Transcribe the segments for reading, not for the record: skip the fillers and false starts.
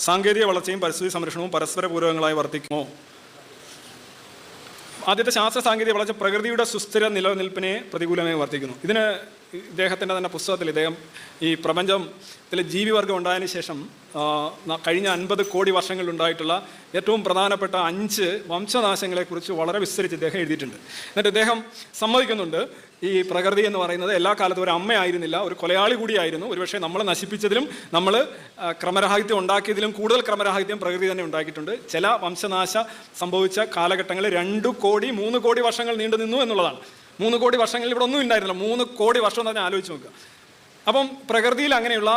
സാങ്കേതിക വളർച്ചയും പരിസ്ഥിതി സംരക്ഷണവും പരസ്പര പൂരകങ്ങളായി വർത്തിക്കുമോ? ആദ്യത്തെ ശാസ്ത്ര സാങ്കേതിക വളർച്ച പ്രകൃതിയുടെ സുസ്ഥിര നിലനിൽപ്പിനെ പ്രതികൂലമായി വർത്തിക്കുന്നു. ഇതിന് ഇദ്ദേഹത്തിൻ്റെ തന്നെ പുസ്തകത്തിൽ ഇദ്ദേഹം ഈ പ്രപഞ്ചത്തിലെ ജീവിവർഗം ഉണ്ടായതിനു ശേഷം കഴിഞ്ഞ 50 കോടി വർഷങ്ങളിലുണ്ടായിട്ടുള്ള ഏറ്റവും പ്രധാനപ്പെട്ട 5 വംശനാശങ്ങളെക്കുറിച്ച് വളരെ വിസ്തരിച്ച് ഇദ്ദേഹം എഴുതിയിട്ടുണ്ട്. എന്നിട്ട് ഇദ്ദേഹം സമ്മതിക്കുന്നുണ്ട്, ഈ പ്രകൃതി എന്ന് പറയുന്നത് എല്ലാ കാലത്തും ഒരു അമ്മയായിരുന്നില്ല, ഒരു കൊലയാളി കൂടിയായിരുന്നു. ഒരുപക്ഷെ നമ്മൾ നശിപ്പിച്ചതിലും നമ്മൾ ക്രമരാഹിത്യം ഉണ്ടാക്കിയതിലും കൂടുതൽ ക്രമരാഹിത്യം പ്രകൃതി തന്നെ ഉണ്ടാക്കിയിട്ടുണ്ട്. ചില വംശനാശം സംഭവിച്ച കാലഘട്ടങ്ങളിൽ 2 കോടി 3 കോടി വർഷങ്ങൾ നീണ്ടു നിന്നു എന്നുള്ളതാണ്. 3 കോടി വർഷങ്ങളിൽ ഇവിടെ ഒന്നും ഉണ്ടായിരുന്നില്ല. 3 കോടി വർഷം എന്ന് പറഞ്ഞാൽ ആലോചിച്ച് നോക്കുക. അപ്പം പ്രകൃതിയിൽ അങ്ങനെയുള്ള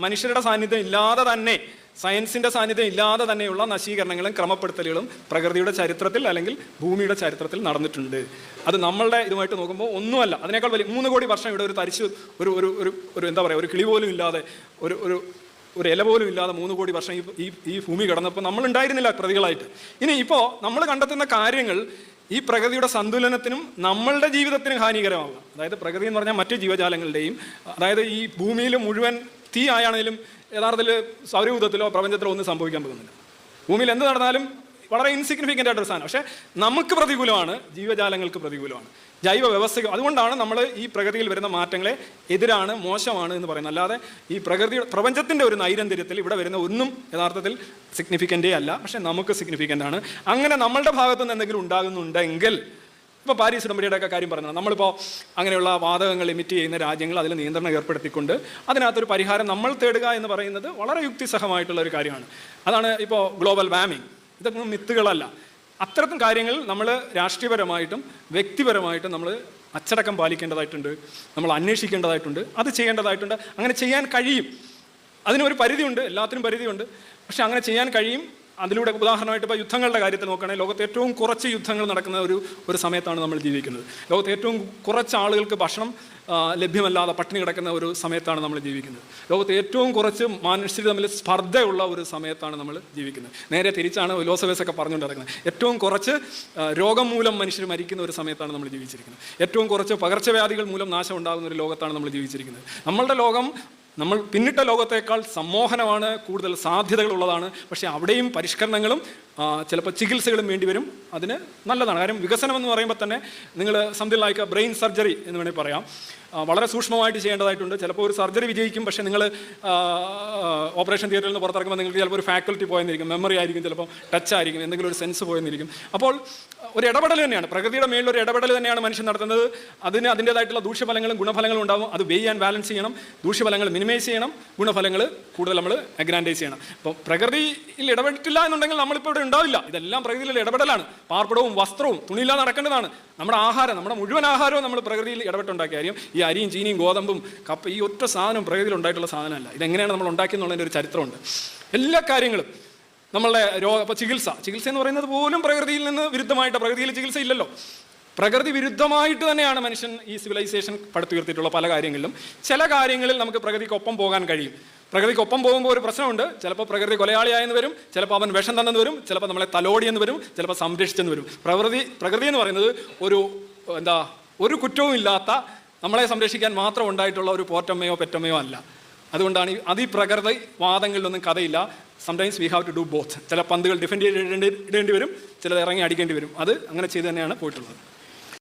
മനുഷ്യരുടെ സാന്നിധ്യം ഇല്ലാതെ തന്നെ, സയൻസിൻ്റെ സാന്നിധ്യം ഇല്ലാതെ തന്നെയുള്ള നശീകരണങ്ങളും ക്രമപ്പെടുത്തലുകളും പ്രകൃതിയുടെ ചരിത്രത്തിൽ അല്ലെങ്കിൽ ഭൂമിയുടെ ചരിത്രത്തിൽ നടന്നിട്ടുണ്ട്. അത് നമ്മളുടെ ഇതുമായിട്ട് നോക്കുമ്പോൾ ഒന്നുമല്ല. അതിനേക്കാൾ വലിയ 3 കോടി വർഷം ഇവിടെ ഒരു തരിച്ച് ഒരു എന്താ പറയുക, ഒരു കിളി പോലും ഇല്ലാതെ, ഒരു ഇല പോലും ഇല്ലാതെ 3 കോടി വർഷം ഈ ഭൂമി കിടന്നപ്പോൾ നമ്മളുണ്ടായിരുന്നില്ല പ്രതികളായിട്ട്. ഇനി ഇപ്പോൾ നമ്മൾ കണ്ടെത്തുന്ന കാര്യങ്ങൾ ഈ പ്രകൃതിയുടെ സന്തുലനത്തിനും നമ്മളുടെ ജീവിതത്തിനും ഹാനികരമാവുക. അതായത് പ്രകൃതി എന്ന് പറഞ്ഞാൽ മറ്റ് ജീവജാലങ്ങളുടെയും, അതായത് ഈ ഭൂമിയിൽ മുഴുവൻ തീ ആയാണെങ്കിലും യഥാർത്ഥത്തിൽ സൗരയൂഥത്തിലോ പ്രപഞ്ചത്തിലോ ഒന്നും സംഭവിക്കാൻ പോകുന്നില്ല. ഭൂമിയിൽ എന്ത് നടന്നാലും വളരെ ഇൻസിഗ്നിഫിക്കൻ്റ് ആയിട്ടൊരു സാധനം. പക്ഷേ നമുക്ക് പ്രതികൂലമാണ്, ജീവജാലങ്ങൾക്ക് പ്രതികൂലമാണ്, ജൈവ വ്യവസ്ഥകൾ. അതുകൊണ്ടാണ് നമ്മൾ ഈ പ്രകൃതിയിൽ വരുന്ന മാറ്റങ്ങളെ എതിരാണ്, മോശമാണ് എന്ന് പറയുന്നത്. അല്ലാതെ ഈ പ്രപഞ്ചത്തിൻ്റെ ഒരു നൈരന്തര്യത്തിൽ ഇവിടെ വരുന്ന ഒന്നും യഥാർത്ഥത്തിൽ സിഗ്നിഫിക്കൻ്റേ അല്ല. പക്ഷേ നമുക്ക് സിഗ്നിഫിക്കൻ്റ് ആണ്. അങ്ങനെ നമ്മളുടെ ഭാഗത്തു നിന്ന് എന്തെങ്കിലും ഉണ്ടാകുന്നുണ്ടെങ്കിൽ, ഇപ്പോൾ പാരീസ് ഉടമ്പടിയുടെയൊക്കെ കാര്യം പറഞ്ഞത്, നമ്മളിപ്പോൾ അങ്ങനെയുള്ള വാതകങ്ങൾ എമിറ്റ് ചെയ്യുന്ന രാജ്യങ്ങൾ അതിൽ നിയന്ത്രണം ഏർപ്പെടുത്തിക്കൊണ്ട് അതിനകത്തൊരു പരിഹാരം നമ്മൾ തേടുക എന്ന് പറയുന്നത് വളരെ യുക്തിസഹമായിട്ടുള്ള ഒരു കാര്യമാണ്. അതാണ് ഇപ്പോൾ ഗ്ലോബൽ വാർമിംഗ്. ഇതൊന്നും മിത്തുകളല്ല. അത്തരത്തിൽ കാര്യങ്ങൾ നമ്മൾ രാഷ്ട്രീയപരമായിട്ടും വ്യക്തിപരമായിട്ടും നമ്മൾ അച്ചടക്കം പാലിക്കേണ്ടതായിട്ടുണ്ട്, നമ്മൾ അന്വേഷിക്കേണ്ടതായിട്ടുണ്ട്, അത് ചെയ്യേണ്ടതായിട്ടുണ്ട്. അങ്ങനെ ചെയ്യാൻ കഴിയും. അതിനൊരു പരിധിയുണ്ട്, എല്ലാത്തിനും പരിധിയുണ്ട്. പക്ഷെ അങ്ങനെ ചെയ്യാൻ കഴിയും. അതിലൂടെ ഉദാഹരണമായിട്ട് ഇപ്പോൾ യുദ്ധങ്ങളുടെ കാര്യത്തിൽ നോക്കുകയാണെങ്കിൽ ലോകത്ത് ഏറ്റവും കുറച്ച് യുദ്ധങ്ങൾ നടക്കുന്ന ഒരു സമയത്താണ് നമ്മൾ ജീവിക്കുന്നത്. ലോകത്ത് ഏറ്റവും കുറച്ച് ആളുകൾക്ക് ഭക്ഷണം ലഭ്യമല്ലാതെ പട്ടിണി കിടക്കുന്ന ഒരു സമയത്താണ് നമ്മൾ ജീവിക്കുന്നത്. ലോകത്ത് ഏറ്റവും കുറച്ച് മനുഷ്യർ തമ്മിൽ സ്പർദ്ധയുള്ള ഒരു സമയത്താണ് നമ്മൾ ജീവിക്കുന്നത്. നേരെ തിരിച്ചാണ് ഫിലോസഫേഴ്സൊക്കെ പറഞ്ഞുകൊണ്ട് നടക്കുന്നത്. ഏറ്റവും കുറച്ച് രോഗം മൂലം മനുഷ്യർ മരിക്കുന്ന ഒരു സമയത്താണ് നമ്മൾ ജീവിച്ചിരിക്കുന്നത്. ഏറ്റവും കുറച്ച് പകർച്ചവ്യാധികൾ മൂലം നാശം ഉണ്ടാകുന്ന ഒരു ലോകത്താണ് നമ്മൾ ജീവിച്ചിരിക്കുന്നത്. നമ്മളുടെ ലോകം നമ്മൾ പിന്നിട്ട ലോകത്തേക്കാൾ സമ്മോഹനമാണ്, കൂടുതൽ സാധ്യതകളുള്ളതാണ്. പക്ഷേ അവിടെയും പരിഷ്കരണങ്ങളും ചിലപ്പോൾ ചികിത്സകളും വേണ്ടി വരും. അതിന് നല്ലതാണ്. കാര്യം വികസനം എന്ന് പറയുമ്പോൾ തന്നെ നിങ്ങൾ സംതിങ് ലൈക്ക് ബ്രെയിൻ സർജറി എന്ന് വേണമെങ്കിൽ പറയാം. വളരെ സൂക്ഷ്മമായിട്ട് ചെയ്യേണ്ടതായിട്ടുണ്ട്. ചിലപ്പോൾ ഒരു സർജറി വിജയിക്കും, പക്ഷേ നിങ്ങൾ ഓപ്പറേഷൻ തിയേറ്ററിൽ നിന്ന് പുറത്തിറക്കുമ്പോൾ നിങ്ങൾക്ക് ചിലപ്പോൾ ഒരു ഫാക്കൽറ്റി പോയെന്നിരിക്കും, മെമ്മറി ആയിരിക്കും, ചിലപ്പോൾ ടച്ച് ആയിരിക്കും, എന്തെങ്കിലും ഒരു സെൻസ് പോയെന്നിരിക്കും. അപ്പോൾ ഒരു ഇടപെടൽ തന്നെയാണ്, പ്രകൃതിയുടെ മേളിലൊരു ഇടപെടൽ തന്നെയാണ് മനുഷ്യൻ നടത്തുന്നത്. അതിന് അതിൻ്റേതായിട്ടുള്ള ദൂഷ്യഫലങ്ങളും ഗുണഫലങ്ങളും ഉണ്ടാകും. അത് വെയ് ആൻഡ് ബാലൻസ് ചെയ്യണം. ദൂഷ്യഫലങ്ങൾ മിനിമൈസ് ചെയ്യണം, ഗുണഫലങ്ങൾ കൂടുതൽ നമ്മൾ അഗ്രാൻഡൈസ് ചെയ്യണം. അപ്പോൾ പ്രകൃതിയിൽ ഇടപെട്ടില്ല എന്നുണ്ടെങ്കിൽ നമ്മളിപ്പോൾ ഇവിടെ ഉണ്ടാവില്ല. ഇതെല്ലാം പ്രകൃതിയിലുള്ള ഇടപെടലാണ്. പാർപ്പിടവും വസ്ത്രവും തുണിയില്ലാതെ നടക്കേണ്ടതാണ്. നമ്മുടെ ആഹാരം, നമ്മുടെ മുഴുവൻ ആഹാരവും നമ്മൾ പ്രകൃതിയിൽ ഇടപെട്ടുണ്ടാക്കിയ കാര്യം. ഈ അരിയും ചീനിയും ഗോതമ്പും കപ്പ, ഈ ഒറ്റ സാധനം പ്രകൃതിയിൽ ഉണ്ടായിട്ടുള്ള സാധനമല്ല. ഇതെങ്ങനെയാണ് നമ്മൾ ഉണ്ടാക്കിയെന്നുള്ളതിൻ്റെ ഒരു ചരിത്രമുണ്ട്. എല്ലാ കാര്യങ്ങളും നമ്മളുടെ ഇപ്പോൾ ചികിത്സ എന്ന് പറയുന്നത് പോലും പ്രകൃതിയിൽ നിന്ന് വിരുദ്ധമായിട്ട്, പ്രകൃതിയിൽ ചികിത്സ ഇല്ലല്ലോ. പ്രകൃതി വിരുദ്ധമായിട്ട് തന്നെയാണ് മനുഷ്യൻ ഈ സിവിലൈസേഷൻ പടുത്തുയർത്തിയിട്ടുള്ള പല കാര്യങ്ങളിലും. ചില കാര്യങ്ങളിൽ നമുക്ക് പ്രകൃതിക്കൊപ്പം പോകാൻ കഴിയും. പ്രകൃതിക്കൊപ്പം പോകുമ്പോൾ ഒരു പ്രശ്നമുണ്ട്. ചിലപ്പോൾ പ്രകൃതി കൊലയാളിയായെന്ന് വരും, ചിലപ്പോൾ അവൻ വിഷം തന്നെന്ന് വരും, ചിലപ്പോൾ നമ്മളെ തലോടിയെന്ന് വരും, ചിലപ്പോൾ സംരക്ഷിച്ചെന്ന് വരും. പ്രകൃതി എന്ന് പറയുന്നത് ഒരു കുറ്റവും ഇല്ലാത്ത, നമ്മളെ സംരക്ഷിക്കാൻ മാത്രം ഉണ്ടായിട്ടുള്ള ഒരു പോറ്റമ്മയോ പെറ്റമ്മയോ അല്ല. അതുകൊണ്ടാണ് ഈ പ്രകൃതി വാദങ്ങളിലൊന്നും കഥയില്ല. Sometimes we have to do both. ചില പന്തുകൾ ഡിഫെൻഡ് ചെയ്യേണ്ടി വരും, ചിലത് ഇറങ്ങി അടിക്കേണ്ടി വരും. അത് അങ്ങനെ ചെയ്ത് തന്നെയാണ് പോയിട്ടുള്ളത്.